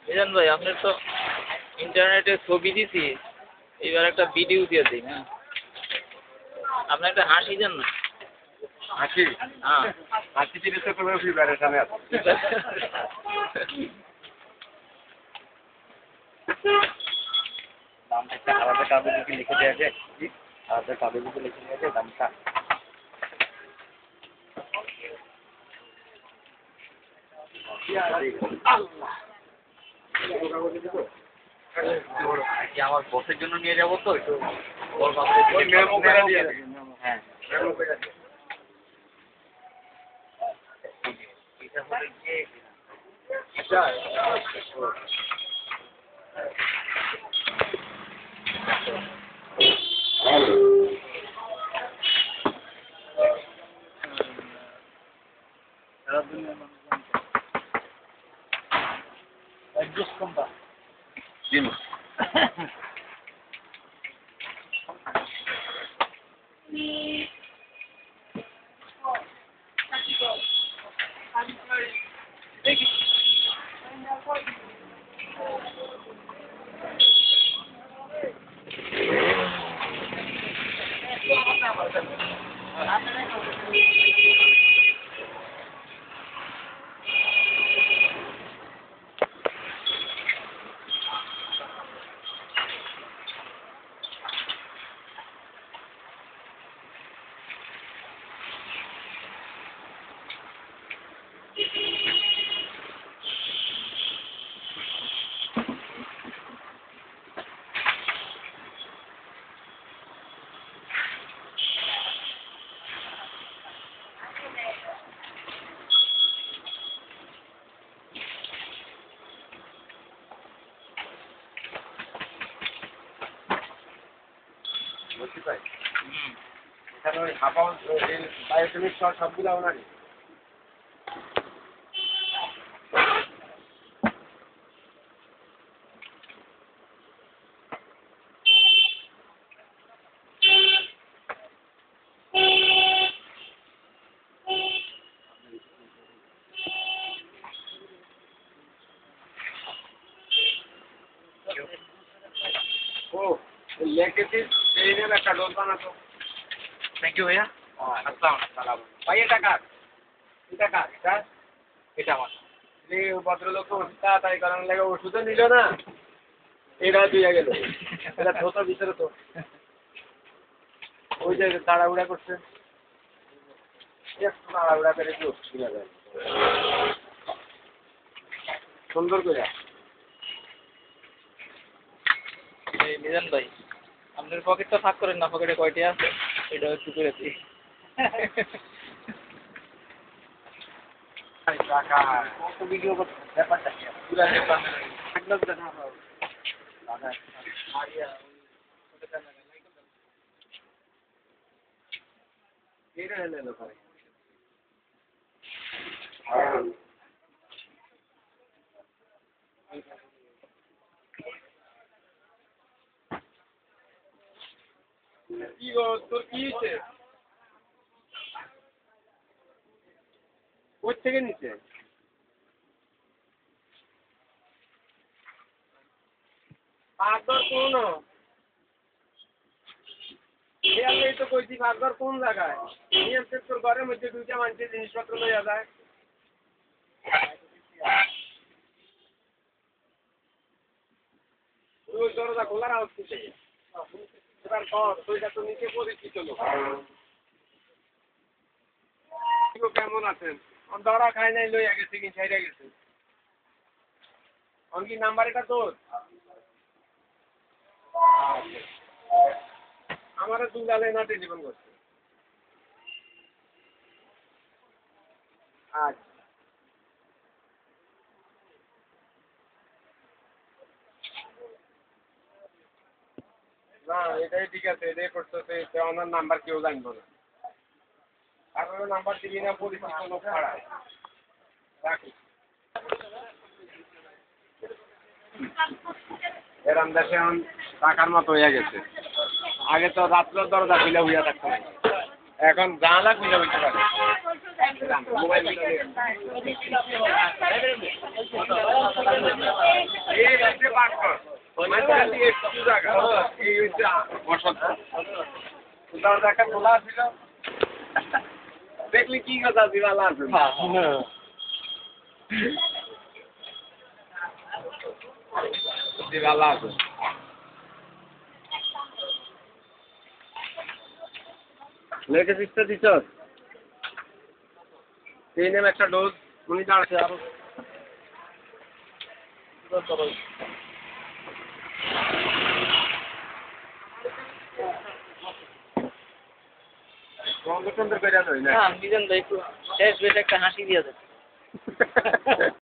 মিজান ভাই আপনার তো ইন্টারনেটে ছবি দিছি, এবার একটা ভিডিও দিয়ে দিন। হ্যাঁ, আপনি একটা হাসি দেন না। হাসি? হ্যাঁ, হাসি দিলে তো কোনো প্রিপারেশনে আছে। দামটা একটা আলাদা কাগজে কি লিখে দেওয়া যায়? আলাদা কাগজে কি লিখে দেওয়া যায় দামটা? আল্লাহ, আমার বসের জন্য নিয়ে যাবো তো একটু। হ্যাঁ, এটা হলে গিয়ে দিন বলছি ভাই, এখানে ওই হাবাও বায়োকেমিক সবগুলো ওনারই। ও লেগেছে সেই নিয়ে একটা ডোজ বানাতো। থ্যাংক ইউ ভাইয়া। আসসালাম ভাই, এটা কার? এটা কার? এটা আমার। ভদ্রলোক তো ওষুধ তাড়াতাড়ি করার লাগে ওষুধও নিল না, এটা দিয়ে গেল। এটা ধোতা ভিতরে তো ওই যে তাড়াহুড়া করছে, একটু তাড়াহুড়া করে কি ওষুধ কিনা যায় সুন্দর করে। এই মিজান ভাই, আপনার পকেটটা ফাঁক করেন না, পকেটে কয়টি আছে এটা একটু করে দিই। টাকা ভিডিও করতে ব্যাপারটা কি? কি গো, তোর কি হয়েছে? কোথ থেকে নিচ্ছে? পাঁচবার কোন এই তো কইছি, পাঁচবার কোন জায়গায় নিয়ে তোর ঘরের মধ্যে দুইটা মানুষের জিনিসপত্র লইয়া যায়। ওই দরজা খোলার আওয়াজ কিসে? এবার কর, তুইটা তো নিচে পরিচিত লোক। কেমন আছেন? ধরা খাই নাই, লইয়া গেছে কি ছাইড়া গেছে। কি নাম্বার এটা তোর? আমারও দুলালে না টেলিফোন করছে। আচ্ছা, না এটাই ঠিক আছে, এটাই করতেছে। ওনার নাম্বার কেউ জানবো না, কারণ নাম্বার দিবি না পরিচিত লোক ছাড়া। রাখি। এরম দেশে এখন টাকার মতো হয়ে গেছে। আগে তো রাত্রে দরজা খুলে হইয়া থাকতো না। এখন জানালা খুলে হইতে পারে। মোবাইল এই হচ্ছে পাঁচশো। মাঝখানে একটু জায়গা। এই হচ্ছে বসত। দরজাটা খোলা ছিল। দেখলি কি কথা দিবালা আছে। দিবালা আছে। লেগে দিচ্ছে দিচ্ছ এই নেম একটা ডোজ উনি দাঁড়াচ্ছে আরো সুন্দর করে মিজান ভাই একটু শেষ বেশ একটা হাসি দিয়ে দেন।